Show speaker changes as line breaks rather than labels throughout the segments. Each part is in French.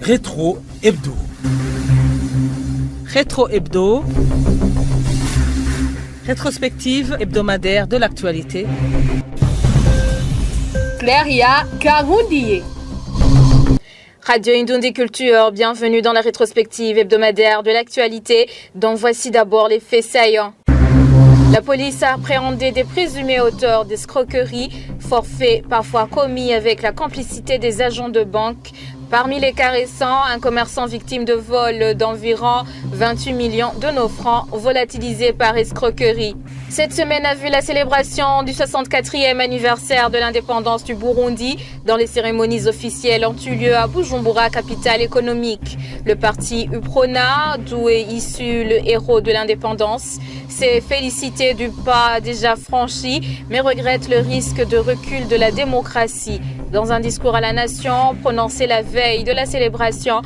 Rétro Hebdo. Rétro Hebdo. Rétrospective hebdomadaire de l'actualité.
Claria Karundiye. Radio Indundi Culture, bienvenue dans la rétrospective hebdomadaire de l'actualité, dont voici d'abord les faits saillants. La police a appréhendé des présumés auteurs d'escroqueries, forfaits parfois commis avec la complicité des agents de banque. Parmi les cas récents, un commerçant victime de vol d'environ 28 millions de nos francs volatilisés par escroquerie. Cette semaine a vu la célébration du 64e anniversaire de l'indépendance du Burundi, dont les cérémonies officielles ont eu lieu à Bujumbura, capitale économique. Le parti UPRONA, d'où est issu le héros de l'indépendance, s'est félicité du pas déjà franchi, mais regrette le risque de recul de la démocratie. Dans un discours à la nation prononcé la veille de la célébration,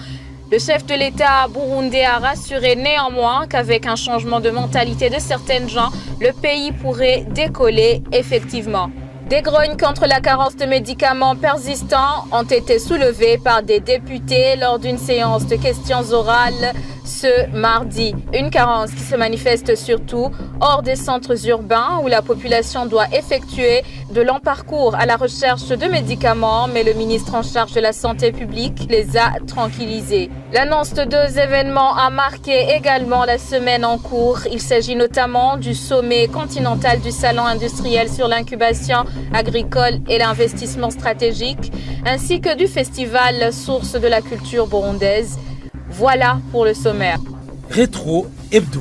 le chef de l'État burundais a rassuré néanmoins qu'avec un changement de mentalité de certaines gens, le pays pourrait décoller effectivement. Des grognes contre la carence de médicaments persistants ont été soulevées par des députés lors d'une séance de questions orales ce mardi. Une carence qui se manifeste surtout hors des centres urbains où la population doit effectuer de longs parcours à la recherche de médicaments, mais le ministre en charge de la santé publique les a tranquillisés. L'annonce de deux événements a marqué également la semaine en cours. Il s'agit notamment du sommet continental du salon industriel sur l'incubation agricole et l'investissement stratégique, ainsi que du festival Source de la culture burundaise. Voilà pour le sommaire.
Rétro Hebdo.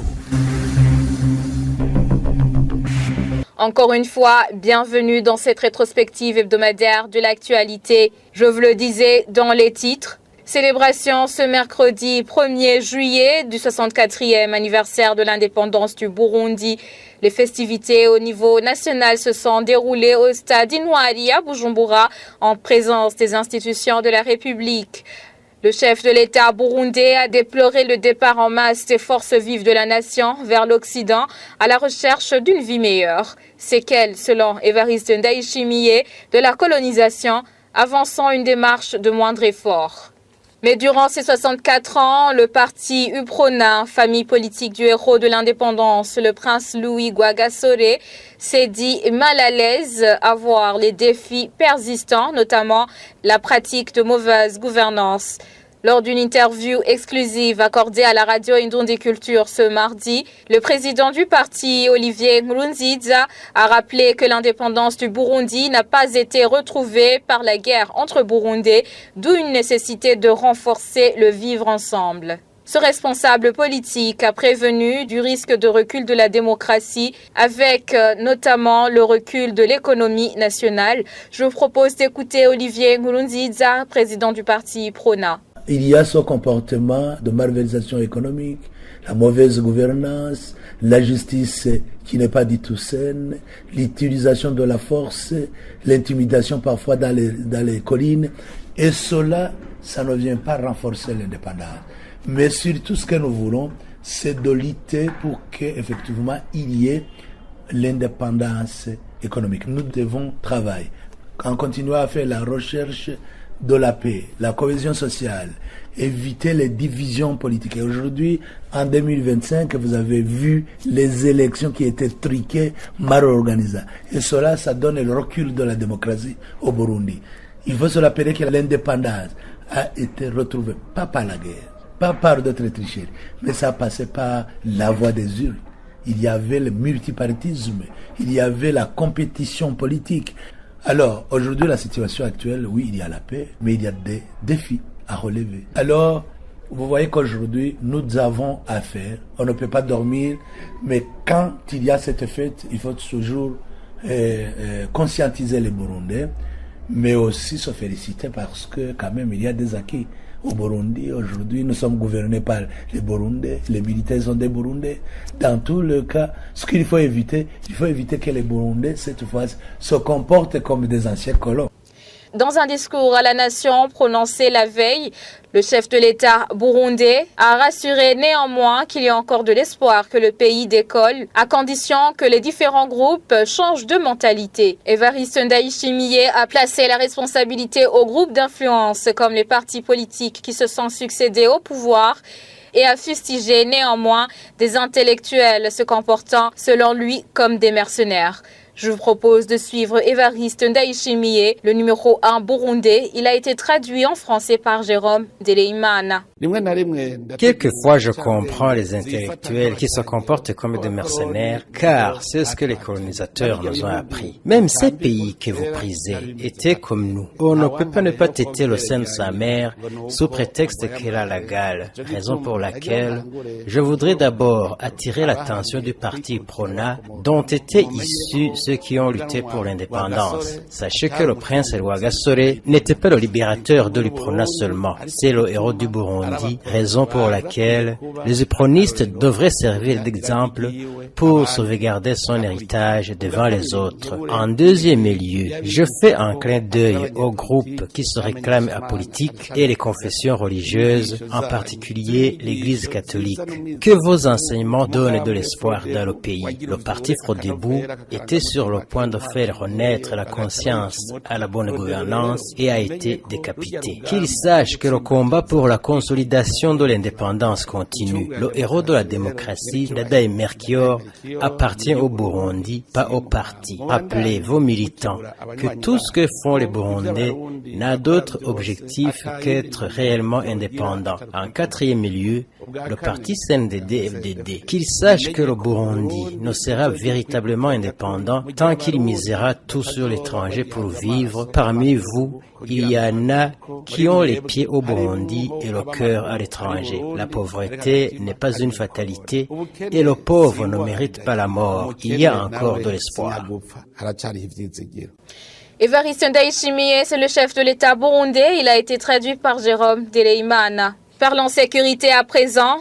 Encore une fois, bienvenue dans cette rétrospective hebdomadaire de l'actualité. Je vous le disais dans les titres. Célébration ce mercredi 1er juillet du 64e anniversaire de l'indépendance du Burundi. Les festivités au niveau national se sont déroulées au stade Intwari à Bujumbura en présence des institutions de la République. Le chef de l'État burundais a déploré le départ en masse des forces vives de la nation vers l'Occident à la recherche d'une vie meilleure. Séquelles, selon Évariste Ndayishimiye, de la colonisation, avançant une démarche de moindre effort. Mais durant ces 64 ans, le parti UPRONA, famille politique du héros de l'indépendance, le prince Louis Rwagasore, s'est dit mal à l'aise à voir les défis persistants, notamment la pratique de mauvaise gouvernance. Lors d'une interview exclusive accordée à la radio Indundi Culture ce mardi, le président du parti, Olivier Nkurunziza, a rappelé que l'indépendance du Burundi n'a pas été retrouvée par la guerre entre Burundais, d'où une nécessité de renforcer le vivre ensemble. Ce responsable politique a prévenu du risque de recul de la démocratie avec notamment le recul de l'économie nationale. Je vous propose d'écouter Olivier Nkurunziza, président du parti UPRONA.
Il y a ce comportement de malversation économique, la mauvaise gouvernance, la justice qui n'est pas du tout saine, l'utilisation de la force, l'intimidation parfois dans les collines. Et cela, ça ne vient pas renforcer l'indépendance. Mais surtout, ce que nous voulons, c'est de lutter pour qu'effectivement, il y ait l'indépendance économique. Nous devons travailler en continuant à faire la recherche de la paix, la cohésion sociale, éviter les divisions politiques. Et aujourd'hui, en 2025, vous avez vu les élections qui étaient truquées, mal organisées. Et cela, ça donne le recul de la démocratie au Burundi. Il faut se rappeler que l'indépendance a été retrouvée, pas par la guerre, pas par d'autres tricheries, mais ça passait par la voie des urnes. Il y avait le multipartisme, il y avait la compétition politique. Alors, aujourd'hui, la situation actuelle, oui, il y a la paix, mais il y a des défis à relever. Alors, vous voyez qu'aujourd'hui, nous avons à faire. On ne peut pas dormir, mais quand il y a cette fête, il faut toujours conscientiser les Burundais, mais aussi se féliciter parce que quand même, il y a des acquis. Au Burundi, aujourd'hui, nous sommes gouvernés par les Burundais, les militaires sont des Burundais. Dans tout le cas, ce qu'il faut éviter, il faut éviter que les Burundais, cette fois, se comportent comme des anciens colons.
Dans un discours à la nation prononcé la veille, Le chef de l'État burundais a rassuré néanmoins qu'il y a encore de l'espoir que le pays décolle, à condition que les différents groupes changent de mentalité. Évariste Ndayishimiye a placé la responsabilité aux groupes d'influence comme les partis politiques qui se sont succédés au pouvoir et a fustigé néanmoins des intellectuels se comportant selon lui comme des mercenaires. Je vous propose de suivre Évariste Ndayishimiye, le numéro 1 burundais. Il a été traduit en français par Jérôme Ndereimana.
Quelquefois, je comprends les intellectuels qui se comportent comme des mercenaires, car c'est ce que les colonisateurs nous ont appris. Même ces pays que vous prisez étaient comme nous. On ne peut pas ne pas téter le sein de sa mère sous prétexte qu'elle a la gale, raison pour laquelle je voudrais d'abord attirer l'attention du parti Prona, dont étaient issus ceux qui ont lutté pour l'indépendance. Sachez que le prince Rwagasore n'était pas le libérateur de l'Uprona seulement, c'est le héros du Burundi, raison pour laquelle les upronistes devraient servir d'exemple pour sauvegarder son héritage devant les autres. En deuxième lieu, je fais un clin d'œil aux groupes qui se réclament apolitiques et les confessions religieuses, en particulier l'Église catholique. Que vos enseignements donnent de l'espoir dans le pays. Le parti Frodebou était sur le point de faire renaître la conscience à la bonne gouvernance et a été décapité. Qu'ils sachent que le combat pour la consolidation de l'indépendance continue. Le héros de la démocratie, Ndadaye Melchior, appartient au Burundi, pas au parti. Rappelez vos militants que tout ce que font les Burundais n'a d'autre objectif qu'être réellement indépendant. En quatrième lieu, le parti CNDD-FDD. Qu'ils sachent que le Burundi ne sera véritablement indépendant tant qu'il misera tout sur l'étranger pour vivre. Parmi vous, il y en a qui ont les pieds au Burundi et le cœur à l'étranger. La pauvreté n'est pas une fatalité et le pauvre ne mérite pas la mort. Il y a encore de l'espoir.
Évariste Ndayishimiye, c'est le chef de l'État burundais. Il a été traduit par Jérôme Ndereimana. Parlons sécurité à présent.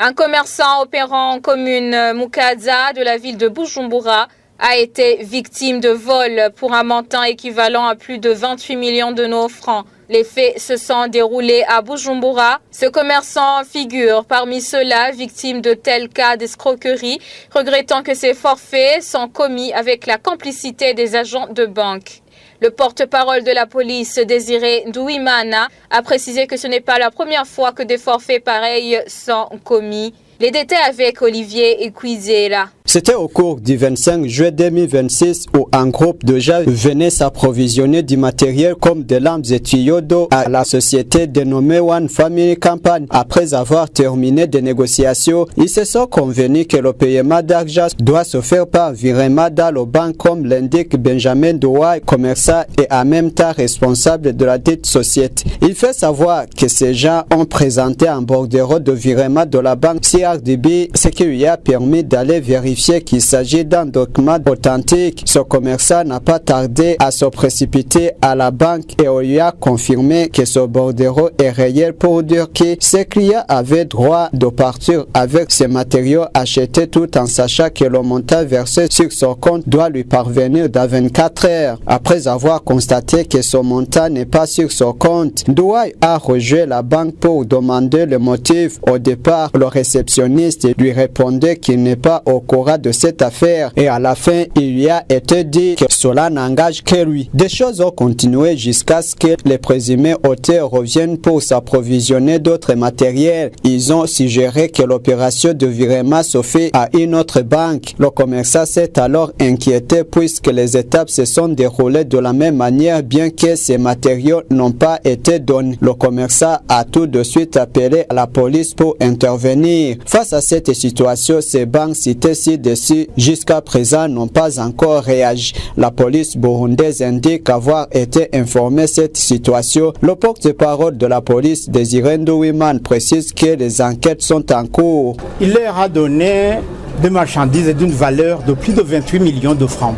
Un commerçant opérant en commune Mukaza de la ville de Bujumbura a été victime de vol pour un montant équivalent à plus de 28 millions de nos francs. Les faits se sont déroulés à Bujumbura. Ce commerçant figure parmi ceux-là victimes de tels cas d'escroquerie, regrettant que ces forfaits sont commis avec la complicité des agents de banque. Le porte-parole de la police, Désiré Nduwimana, a précisé que ce n'est pas la première fois que des forfaits pareils sont commis. Les détails avec Olivier Ekwizela.
C'était au cours du 25 juillet 2026 où un groupe de gens venait s'approvisionner du matériel comme des lampes et tuyaux d'eau à la société dénommée One Family Company. Après avoir terminé des négociations, ils se sont convenus que le paiement d'argent doit se faire par virement dans le banque comme l'indique Benjamin Douai, commerçant et en même temps responsable de la dite société. Il fait savoir que ces gens ont présenté un bordereau de virement de la banque CRDB, ce qui lui a permis d'aller vérifier qu'il s'agit d'un document authentique. Ce commerçant n'a pas tardé à se précipiter à la banque et on lui a confirmé que ce bordereau est réel pour dire que ses clients avaient droit de partir avec ces matériaux achetés tout en sachant que le montant versé sur son compte doit lui parvenir dans 24 heures. Après avoir constaté que ce montant n'est pas sur son compte, Douai a rejoint la banque pour demander le motif. Au départ, le réceptionniste lui répondait qu'il n'est pas au courant de cette affaire et à la fin il lui a été dit que cela n'engage que lui. Des choses ont continué jusqu'à ce que les présumés auteurs reviennent pour s'approvisionner d'autres matériels. Ils ont suggéré que l'opération de virement se fait à une autre banque. Le commerçant s'est alors inquiété puisque les étapes se sont déroulées de la même manière bien que ces matériaux n'ont pas été donnés. Le commerçant a tout de suite appelé la police pour intervenir. Face à cette situation, ces banques citées ci-dessus jusqu'à présent n'ont pas encore réagi. La police burundaise indique avoir été informée de cette situation. Le porte-parole de la police, Désiré Nduwimana, précise que les enquêtes sont en cours.
Il leur a donné des marchandises d'une valeur de plus de 28 millions de francs.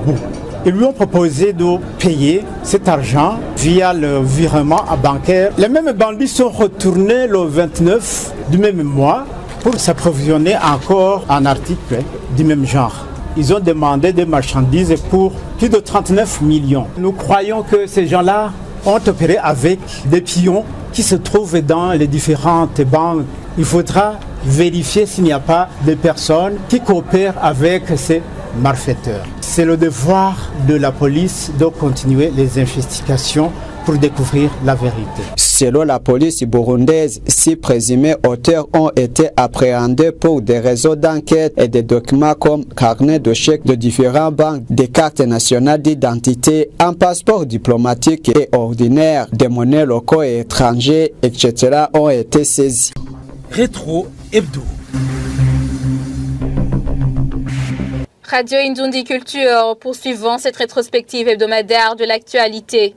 Ils lui ont proposé de payer cet argent via le virement bancaire. Les mêmes bandits sont retournés le 29 du même mois pour s'approvisionner encore en articles du même genre. Ils ont demandé des marchandises pour plus de 39 millions. Nous croyons que ces gens-là ont opéré avec des pions qui se trouvent dans les différentes banques. Il faudra vérifier s'il n'y a pas de personnes qui coopèrent avec ces malfaiteurs. C'est le devoir de la police de continuer les investigations pour découvrir la vérité.
Selon la police burundaise, 6 présumés auteurs ont été appréhendés pour des réseaux d'enquête et des documents comme carnet de chèques de différentes banques, des cartes nationales d'identité, un passeport diplomatique et ordinaire, des monnaies locaux et étrangers, etc. ont été saisis.
Rétro Hebdo.
Radio Indundi Culture, poursuivant cette rétrospective hebdomadaire de l'actualité.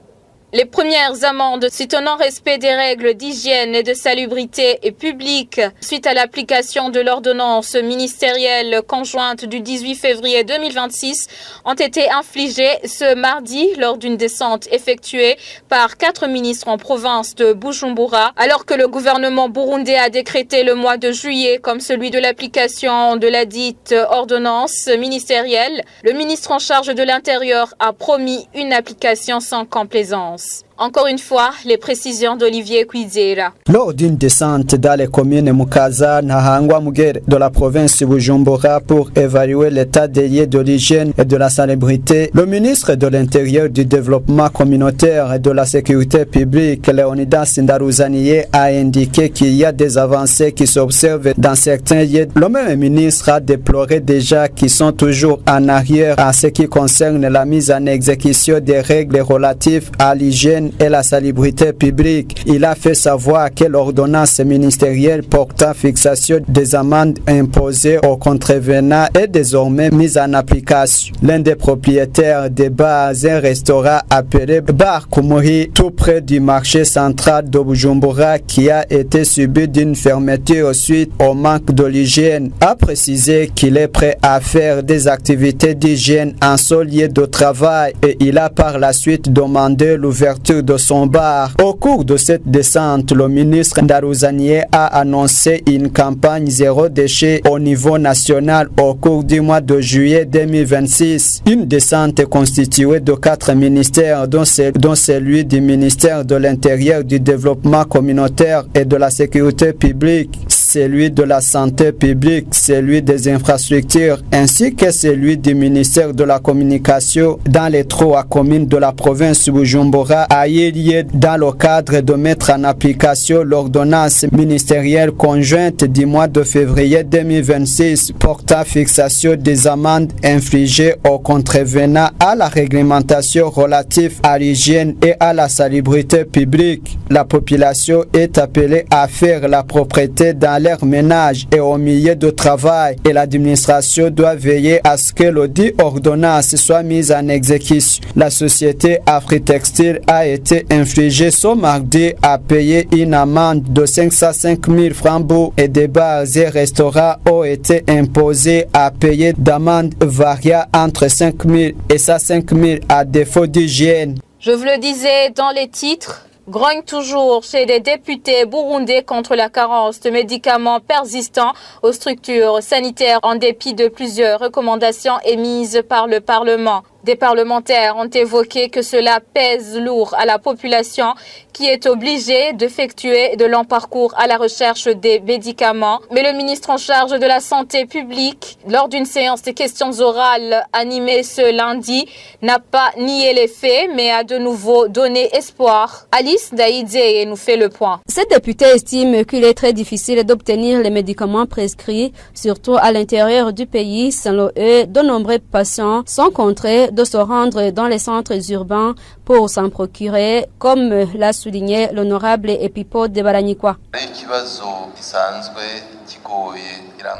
Les premières amendes suite au non-respect des règles d'hygiène et de salubrité publique suite à l'application de l'ordonnance ministérielle conjointe du 18 février 2026 ont été infligées ce mardi lors d'une descente effectuée par 4 ministres en province de Bujumbura, alors que le gouvernement burundais a décrété le mois de juillet comme celui de l'application de la dite ordonnance ministérielle. Le ministre en charge de l'Intérieur a promis une application sans complaisance. Encore une fois, les précisions d'Olivier Kwizera.
Lors d'une descente dans les communes Mukaza, Nahangwa, Mugere de la province de Bujumbura pour évaluer l'état des lieux de l'hygiène et de la salubrité, le ministre de l'Intérieur, du Développement communautaire et de la Sécurité publique, Leonidas Ndaruzaniye, a indiqué qu'il y a des avancées qui s'observent dans certains lieux. Le même ministre a déploré déjà qu'ils sont toujours en arrière en ce qui concerne la mise en exécution des règles relatives à l'hygiène et la salubrité publique. Il a fait savoir que l'ordonnance ministérielle portant fixation des amendes imposées aux contrevenants est désormais mise en application. L'un des propriétaires des bars et restaurants appelé Bar Kumuri, tout près du marché central de Bujumbura, qui a été subi d'une fermeture suite au manque de l'hygiène, a précisé qu'il est prêt à faire des activités d'hygiène en son lieu de travail et il a par la suite demandé l'ouverture de son bar. Au cours de cette descente, le ministre Ndaruzaniye a annoncé une campagne zéro déchet au niveau national au cours du mois de juillet 2026. Une descente constituée de 4 ministères, dont celui du ministère de l'Intérieur, du Développement communautaire et de la Sécurité publique, celui de la Santé publique, celui des infrastructures, ainsi que celui du ministère de la Communication dans les 3 communes de la province de Bujumbura a eu lieu dans le cadre de mettre en application l'ordonnance ministérielle conjointe du mois de février 2026 portant fixation des amendes infligées aux contrevenants à la réglementation relative à l'hygiène et à la salubrité publique. La population est appelée à faire la propreté dans leur ménage et au milieu de travail et l'administration doit veiller à ce que l'audit ordonnance soit mise en exécution. La société Afritextile a été infligée ce mardi à payer une amende de 505 000 francs et des bars et restaurants ont été imposés à payer d'amende variant entre 5 000 et 105 000 à défaut d'hygiène.
Je vous le disais dans les titres. Grogne toujours chez des députés burundais contre la carence de médicaments persistants aux structures sanitaires en dépit de plusieurs recommandations émises par le Parlement. Des parlementaires ont évoqué que cela pèse lourd à la population qui est obligée d'effectuer de longs parcours à la recherche des médicaments. Mais le ministre en charge de la Santé publique, lors d'une séance de questions orales animée ce lundi, n'a pas nié les faits, mais a de nouveau donné espoir. Alice Daïdé nous fait le point.
Cette députée estime qu'il est très difficile d'obtenir les médicaments prescrits, surtout à l'intérieur du pays. Selon eux, de nombreux patients sont contraints de se rendre dans les centres urbains pour s'en procurer, comme l'a souligné l'honorable Epipo de Baranyikwa.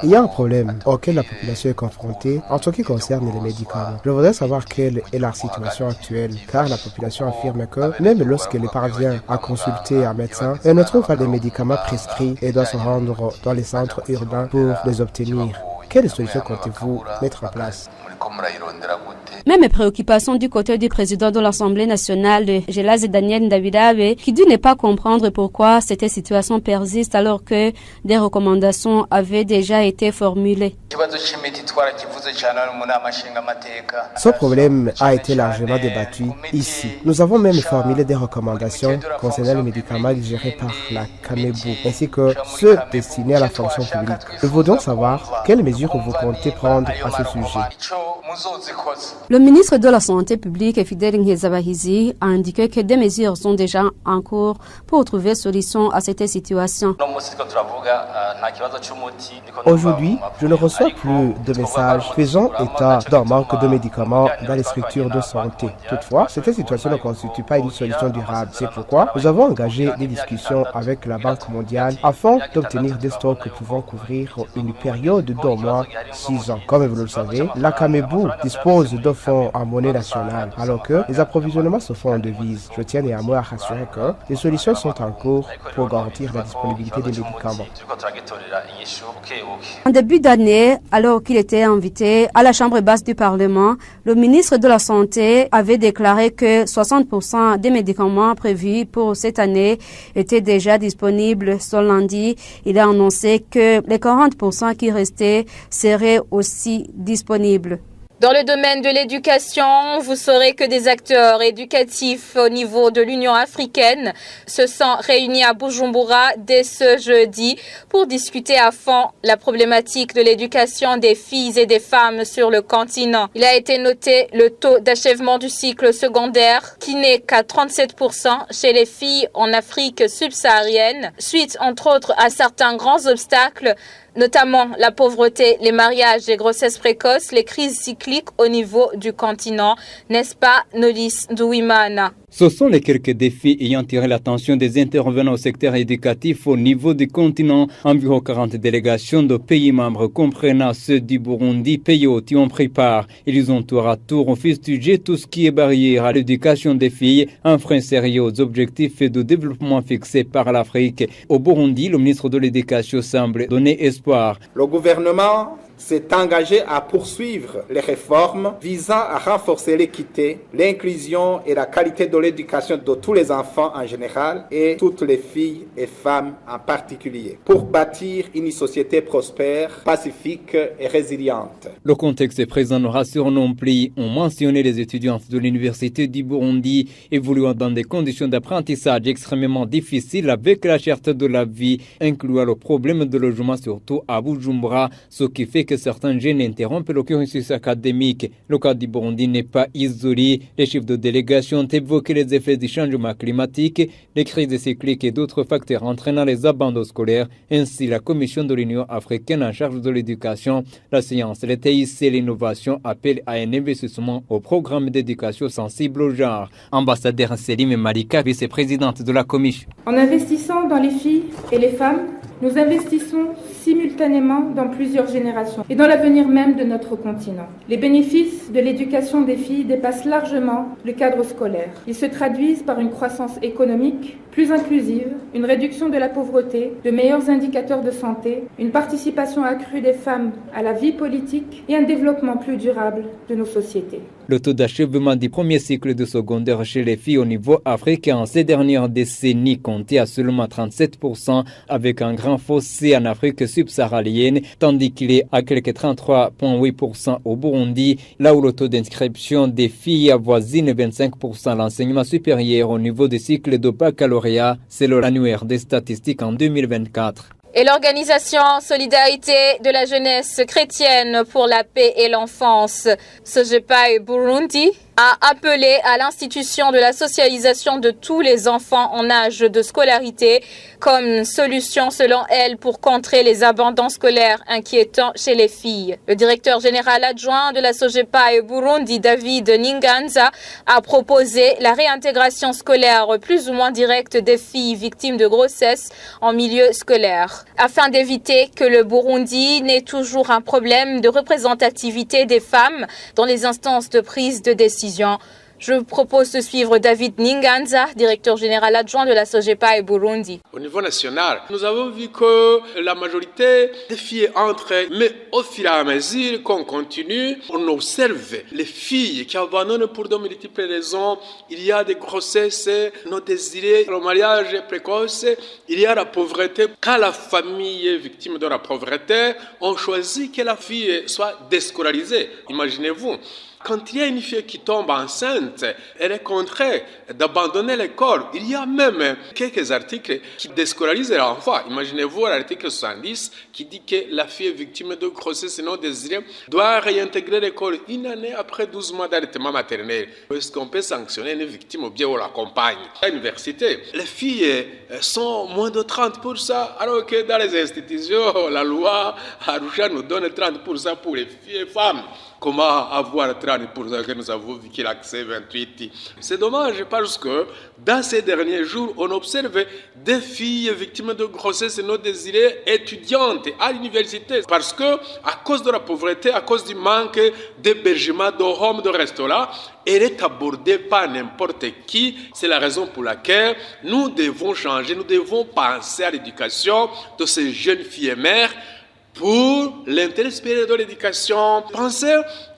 Il y a un problème auquel la population est confrontée en ce qui concerne les médicaments. Je voudrais savoir quelle est la situation actuelle, car la population affirme que même lorsqu'elle parvient à consulter un médecin, elle ne trouve pas des médicaments prescrits et doit se rendre dans les centres urbains pour les obtenir. Quelle solution comptez-vous mettre en place?
Même préoccupation du côté du président de l'Assemblée nationale, Gelaz Daniel Ndabidabe, qui dit ne pas comprendre pourquoi cette situation persiste alors que des recommandations avaient déjà été formulées.
Ce problème a été largement débattu ici. Nous avons même formulé des recommandations concernant les médicaments gérés par la CAMEBU, ainsi que ceux destinés à la fonction publique. Nous voudrions savoir quelles mesures vous comptez prendre à ce sujet.
Le ministre de la Santé publique, Fidel Nkezabahizi, a indiqué que des mesures sont déjà en cours pour trouver solution à cette situation.
Aujourd'hui, je ne reçois plus de messages faisant état d'un manque de médicaments dans les structures de santé. Toutefois, cette situation ne constitue pas une solution durable. C'est pourquoi nous avons engagé des discussions avec la Banque mondiale afin d'obtenir des stocks pouvant couvrir une période d'au moins 6 ans. Comme vous le savez, la CAMEBU dispose de fonds en monnaie nationale, alors que les approvisionnements se font en devises. Je tiens néanmoins à rassurer que des solutions sont en cours pour garantir la disponibilité des médicaments.
En début d'année, alors qu'il était invité à la Chambre basse du Parlement, le ministre de la Santé avait déclaré que 60% des médicaments prévus pour cette année étaient déjà disponibles. Ce lundi, il a annoncé que les 40% qui restaient seraient aussi disponibles.
Dans le domaine de l'éducation, vous saurez que des acteurs éducatifs au niveau de l'Union africaine se sont réunis à Bujumbura dès ce jeudi pour discuter à fond la problématique de l'éducation des filles et des femmes sur le continent. Il a été noté le taux d'achèvement du cycle secondaire qui n'est qu'à 37% chez les filles en Afrique subsaharienne, suite entre autres à certains grands obstacles, notamment la pauvreté, les mariages, les grossesses précoces, les crises cycliques au niveau du continent. N'est-ce pas, Nolis Douimana?
Ce sont les quelques défis ayant attiré l'attention des intervenants au secteur éducatif au niveau du continent. Environ 40 délégations de pays membres comprenant ceux du Burundi, pays hôtes y ont pris part. Ils ont tour à tour fustigé tout ce qui est barrière à l'éducation des filles, un frein sérieux aux objectifs de développement fixés par l'Afrique. Au Burundi, le ministre de l'Éducation semble donner espoir.
Le gouvernement s'est engagé à poursuivre les réformes visant à renforcer l'équité, l'inclusion et la qualité de l'éducation de tous les enfants en général et toutes les filles et femmes en particulier, pour bâtir une société prospère, pacifique et résiliente.
Le contexte est présent ne rassure non plus. On mentionné les étudiants de l'université du Burundi évoluant dans des conditions d'apprentissage extrêmement difficiles avec la cherté de la vie, incluant le problème de logement surtout à Bujumbura, ce qui fait que certains jeunes interrompent le cursus académique. Le cas du Burundi n'est pas isolé. Les chefs de délégation ont évoqué les effets du changement climatique, les crises cycliques et d'autres facteurs entraînant les abandons scolaires. Ainsi, la Commission de l'Union africaine en charge de l'éducation, la science, les TIC et l'innovation appellent à un investissement au programme d'éducation sensible au genre. Ambassadeur Selim Malika, vice-présidente de la Commission.
En investissant dans les filles et les femmes, nous investissons simultanément dans plusieurs générations et dans l'avenir même de notre continent. Les bénéfices de l'éducation des filles dépassent largement le cadre scolaire. Ils se traduisent par une croissance économique plus inclusive, une réduction de la pauvreté, de meilleurs indicateurs de santé, une participation accrue des femmes à la vie politique et un développement plus durable de nos sociétés.
Le taux d'achèvement du premier cycle de secondaire chez les filles au niveau africain ces dernières décennies comptait à seulement 37%, avec un grand fossé en Afrique subsaharienne, tandis qu'il est à quelque 33,8% au Burundi, là où le taux d'inscription des filles avoisine 25%. L'enseignement supérieur au niveau des cycles de baccalauréat, c'est l'annuaire des statistiques en 2024.
Et l'organisation Solidarité de la jeunesse chrétienne pour la paix et l'enfance, Sojepai Burundi, a appelé à l'institution de la socialisation de tous les enfants en âge de scolarité comme solution selon elle pour contrer les abandons scolaires inquiétants chez les filles. Le directeur général adjoint de la Sojepai Burundi, David Ninganza, a proposé la réintégration scolaire plus ou moins directe des filles victimes de grossesse en milieu scolaire, afin d'éviter que le Burundi n'ait toujours un problème de représentativité des femmes dans les instances de prise de décision. Je vous propose de suivre David Ninganza, directeur général adjoint de la SOGEPA et Burundi.
Au niveau national, nous avons vu que la majorité des filles entrent, mais au fur et à mesure qu'on continue, on observe les filles qui abandonnent pour de multiples raisons. Il y a des grossesses non désirées, le mariage précoce, il y a la pauvreté. Quand la famille est victime de la pauvreté, on choisit que la fille soit déscolarisée. Imaginez-vous. Quand il y a une fille qui tombe enceinte, elle est contrainte d'abandonner l'école. Il y a même quelques articles qui déscolarisent l'enfant. Imaginez-vous l'article 70 qui dit que la fille victime de grossesse non désirée doit réintégrer l'école une année après 12 mois d'allaitement maternel. Est-ce qu'on peut sanctionner une victime ou bien on l'accompagne? À l'université, les filles sont moins de 30%, alors que dans les institutions, la loi Arusha nous donne 30% pour les filles et femmes. Comment avoir 30% que nous avons vu qu'il a accès 28? C'est dommage parce que dans ces derniers jours, on observe des filles victimes de grossesse non désirées étudiantes à l'université. Parce que, à cause de la pauvreté, à cause du manque d'hébergement, de home, de restaurant, elle est abordée par n'importe qui. C'est la raison pour laquelle nous devons changer, nous devons penser à l'éducation de ces jeunes filles et mères pour l'intérêt supérieur de l'éducation. Pensez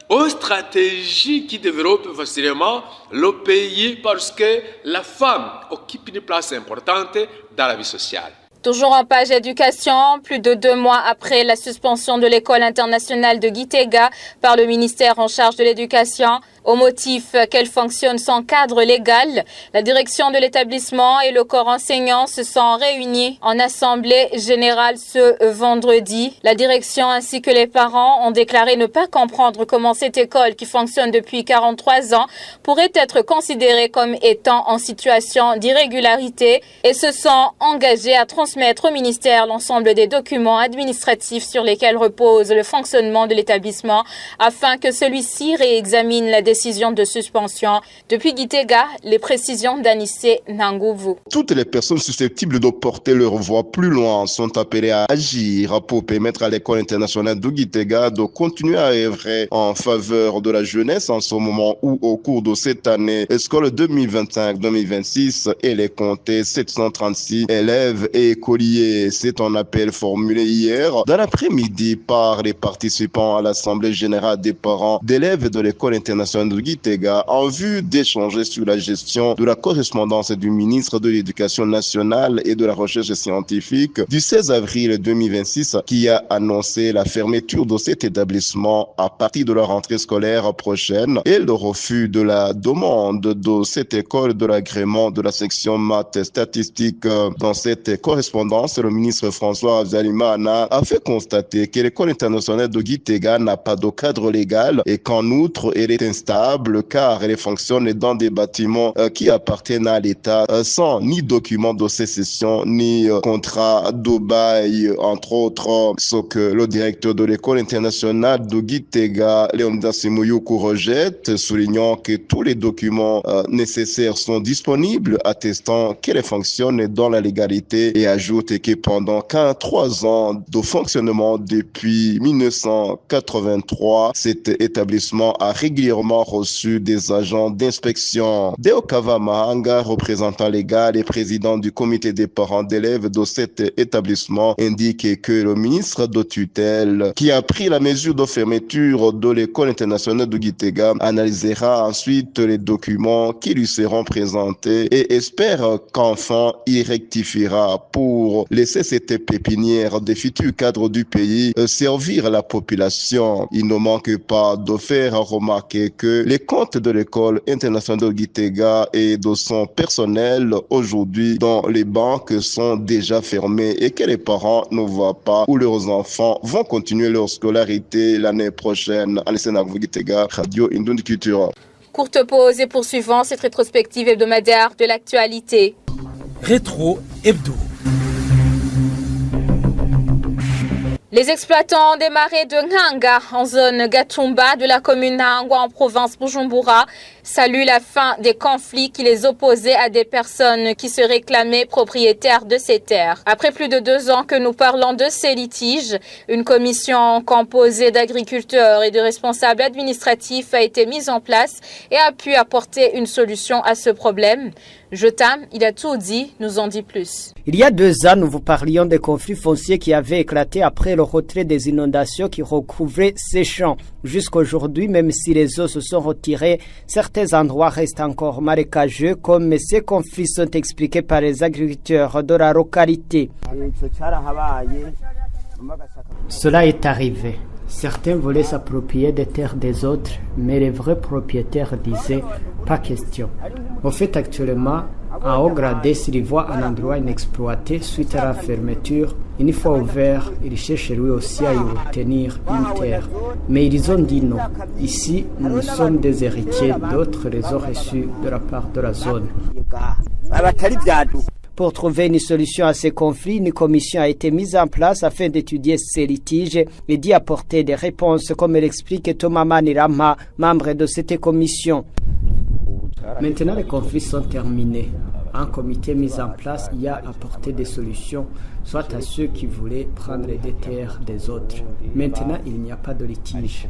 aux stratégies qui développent facilement le pays parce que la femme occupe une place importante dans la vie sociale.
Toujours en page éducation, plus de 2 mois après la suspension de l'école internationale de Gitega par le ministère en charge de l'éducation, au motif qu'elle fonctionne sans cadre légal, la direction de l'établissement et le corps enseignant se sont réunis en assemblée générale ce vendredi. La direction ainsi que les parents ont déclaré ne pas comprendre comment cette école qui fonctionne depuis 43 ans pourrait être considérée comme étant en situation d'irrégularité et se sont engagés à transmettre au ministère l'ensemble des documents administratifs sur lesquels repose le fonctionnement de l'établissement afin que celui-ci réexamine la décision de suspension. Depuis Gitega, les précisions d'Anissé Nangouvu.
Toutes les personnes susceptibles de porter leur voix plus loin sont appelées à agir pour permettre à l'école internationale de Gitega de continuer à œuvrer en faveur de la jeunesse en ce moment où, au cours de cette année scolaire 2025-2026, elle est comptée 736 élèves et écoliers. C'est un appel formulé hier dans l'après-midi par les participants à l'Assemblée générale des parents d'élèves de l'école internationale de Gitega en vue d'échanger sur la gestion de la correspondance du ministre de l'Éducation nationale et de la recherche scientifique du 16 avril 2026 qui a annoncé la fermeture de cet établissement à partir de la rentrée scolaire prochaine et le refus de la demande de cette école de l'agrément de la section maths statistiques. Dans cette correspondance, le ministre François Zalimana a fait constater que l'école internationale de Gitega n'a pas de cadre légal et qu'en outre, elle est instable car elle fonctionne dans des bâtiments qui appartiennent à l'État sans ni document de sécession ni contrat de bail, entre autres, ce que le directeur de l'école internationale de Gitega, Leonidas Simoyoukou, rejette, soulignant que tous les documents nécessaires sont disponibles, attestant qu'elle fonctionne dans la légalité et ajoute que pendant 3 ans de fonctionnement depuis 1983, cet établissement a régulièrement reçu des agents d'inspection. Deokava Mahanga, représentant légal et président du comité des parents d'élèves de cet établissement, indique que le ministre de tutelle, qui a pris la mesure de fermeture de l'école internationale de Gitega, analysera ensuite les documents qui lui seront présentés et espère qu'enfin il rectifiera pour laisser cette pépinière des futurs cadres du pays servir la population. Il ne manque pas de faire remarquer que les comptes de l'école internationale de Gitega et de son personnel aujourd'hui dans les banques sont déjà fermés et que les parents ne voient pas où leurs enfants vont continuer leur scolarité l'année prochaine. Gitega, Radio Indoundi Culture.
Courte pause et poursuivant cette rétrospective hebdomadaire de l'actualité.
Rétro Hebdo.
Les exploitants des marais de Nganga, en zone Gatumba de la commune Nangwa en province Bujumbura, saluent la fin des conflits qui les opposaient à des personnes qui se réclamaient propriétaires de ces terres. Après plus de 2 ans que nous parlons de ces litiges, une commission composée d'agriculteurs et de responsables administratifs a été mise en place et a pu apporter une solution à ce problème. Jotam, il a tout dit, nous en dit plus.
Il y a 2 ans, nous vous parlions des conflits fonciers qui avaient éclaté après le retrait des inondations qui recouvraient ces champs. Jusqu'aujourd'hui, même si les eaux se sont retirées, certains endroits restent encore marécageux, comme ces conflits sont expliqués par les agriculteurs de la localité. Cela est arrivé. Certains voulaient s'approprier des terres des autres, mais les vrais propriétaires disaient « pas question ». Au fait, actuellement, à Ogradé, s'il voit un endroit inexploité suite à la fermeture, une fois ouvert, il cherche lui aussi à y obtenir une terre. Mais ils ont dit non. Ici, nous sommes des héritiers, d'autres les ont reçus de la part de la zone. Pour trouver une solution à ces conflits, une commission a été mise en place afin d'étudier ces litiges et d'y apporter des réponses, comme l'explique Thomas Manirama, membre de cette commission. Maintenant, les conflits sont terminés. Un comité mis en place y a apporté des solutions, soit à ceux qui voulaient prendre des terres des autres. Maintenant, il n'y a pas de litige.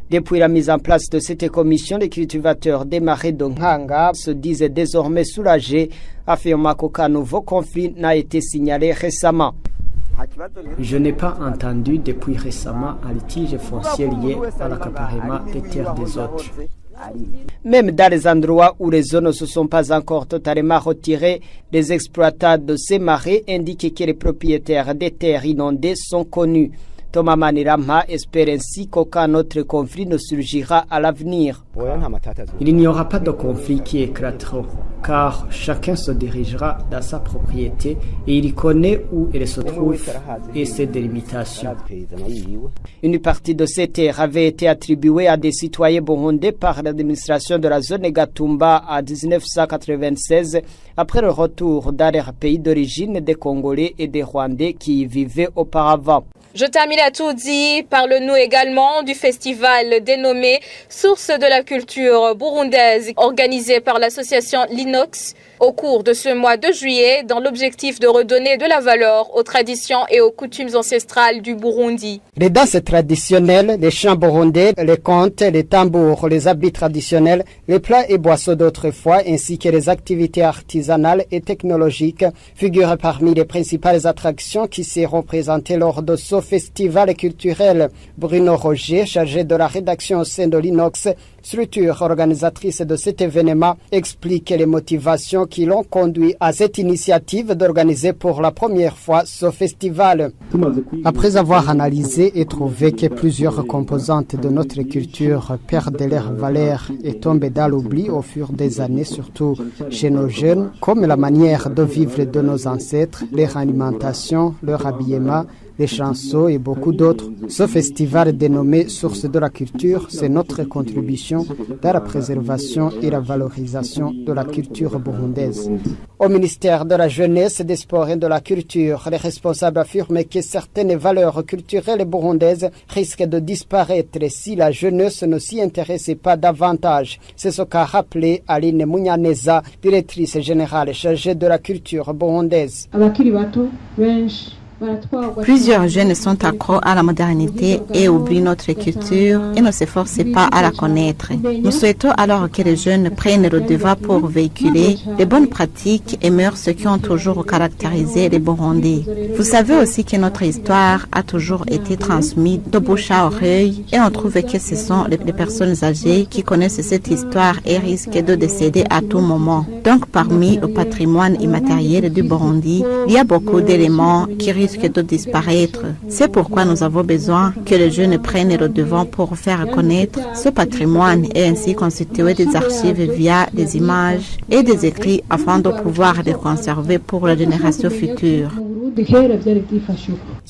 Depuis la mise en place de cette commission, les cultivateurs des marais de Nhanga se disent désormais soulagés, affirmant qu'aucun nouveau conflit n'a été signalé récemment. Je n'ai pas entendu depuis récemment un litige foncier lié à l'accaparement des terres des autres. Même dans les endroits où les zones ne se sont pas encore totalement retirées, les exploitants de ces marais indiquent que les propriétaires des terres inondées sont connus. Thomas Manirama espère ainsi qu'aucun autre conflit ne surgira à l'avenir. Il n'y aura pas de conflit qui éclateront, car chacun se dirigera dans sa propriété et il connaît où elle se trouve et ses délimitations. Une partie de ces terres avait été attribuée à des citoyens burundais par l'administration de la zone Gatumba en 1996, après le retour dans leur pays d'origine des Congolais et des Rwandais qui y vivaient auparavant.
Jotam, il a tout dit. Parle-nous également du festival dénommé Source de la culture burundaise, organisé par l'association Linox au cours de ce mois de juillet, dans l'objectif de redonner de la valeur aux traditions et aux coutumes ancestrales du Burundi.
Les danses traditionnelles, les chants burundais, les contes, les tambours, les habits traditionnels, les plats et boissons d'autrefois, ainsi que les activités artisanales et technologiques figurent parmi les principales attractions qui seront présentées lors de ce festival culturel. Bruno Roger, chargé de la rédaction au sein de l'Inox, structure organisatrice de cet événement, explique les motivations qui l'ont conduit à cette initiative d'organiser pour la première fois ce festival. Après avoir analysé et trouvé que plusieurs composantes de notre culture perdent leur valeur et tombent dans l'oubli au fur des années, surtout chez nos jeunes, comme la manière de vivre de nos ancêtres, leur alimentation, leur habillement, les chansons et beaucoup d'autres. Ce festival dénommé Source de la culture, c'est notre contribution dans la préservation et la valorisation de la culture burundaise. Au ministère de la Jeunesse, des Sports et de la Culture, les responsables affirment que certaines valeurs culturelles burundaises risquent de disparaître si la jeunesse ne s'y intéressait pas davantage. C'est ce qu'a rappelé Aline Munyaneza, directrice générale chargée de la culture burundaise.
Plusieurs jeunes sont accros à la modernité et oublient notre culture et ne s'efforcent pas à la connaître. Nous souhaitons alors que les jeunes prennent le devant pour véhiculer les bonnes pratiques et mœurs qui ont toujours caractérisé les Burundais. Vous savez aussi que notre histoire a toujours été transmise de bouche à oreille et on trouve que ce sont les personnes âgées qui connaissent cette histoire et risquent de décéder à tout moment. Donc parmi le patrimoine immatériel du Burundi, il y a beaucoup d'éléments qui risquent de disparaître. C'est pourquoi nous avons besoin que les jeunes prennent le devant pour faire connaître ce patrimoine et ainsi constituer des archives via des images et des écrits afin de pouvoir les conserver pour la génération future.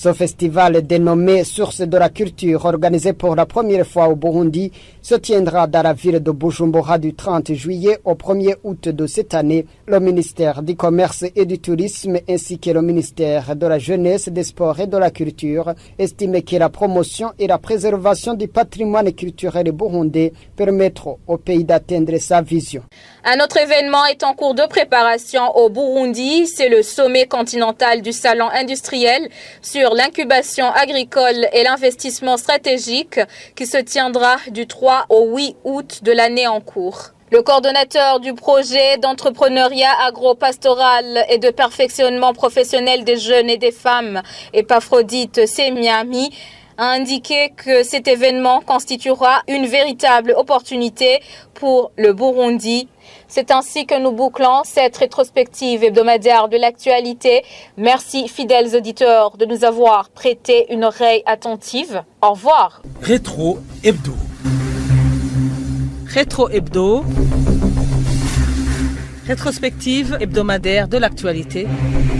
Ce festival dénommé Source de la culture, organisé pour la première fois au Burundi, se tiendra dans la ville de Bujumbura du 30 juillet au 1er août de cette année. Le ministère du Commerce et du Tourisme ainsi que le ministère de la Jeunesse, des Sports et de la Culture estiment que la promotion et la préservation du patrimoine culturel burundais permettront au pays d'atteindre sa vision.
Un autre événement est en cours de préparation au Burundi, c'est le sommet continental du salon industriel sur l'incubation agricole et l'investissement stratégique qui se tiendra du 3 au 8 août de l'année en cours. Le coordonnateur du projet d'entrepreneuriat agro-pastoral et de perfectionnement professionnel des jeunes et des femmes, Epaphrodite Semiami, a indiqué que cet événement constituera une véritable opportunité pour le Burundi. C'est ainsi que nous bouclons cette rétrospective hebdomadaire de l'actualité. Merci, fidèles auditeurs, de nous avoir prêté une oreille attentive. Au revoir.
Rétro Hebdo.
Rétro Hebdo. Rétrospective hebdomadaire de l'actualité.